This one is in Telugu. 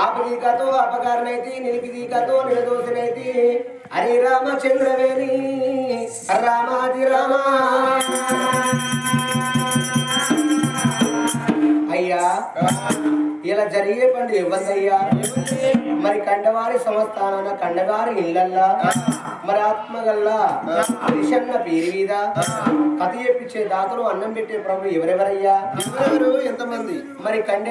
ఆపదీకతో అపకారనైతి నిలిపిదీకతో నిలదోసినైతి హరి రామచంద్రవేణి రామాది రామ అయ్యా ఇలా జరిగే పండు ఇవ్వద్దయ్యా మరి కండవారి సంస్థానాన కండవారి ఇళ్ళల్లా మరి ఆత్మగల్లా రిషన్న పేరు మీద కథ చెప్పించే దాతలు అన్నం పెట్టే ప్రభు ఎవరెవరయ్యా ఎంతమంది మరి కండ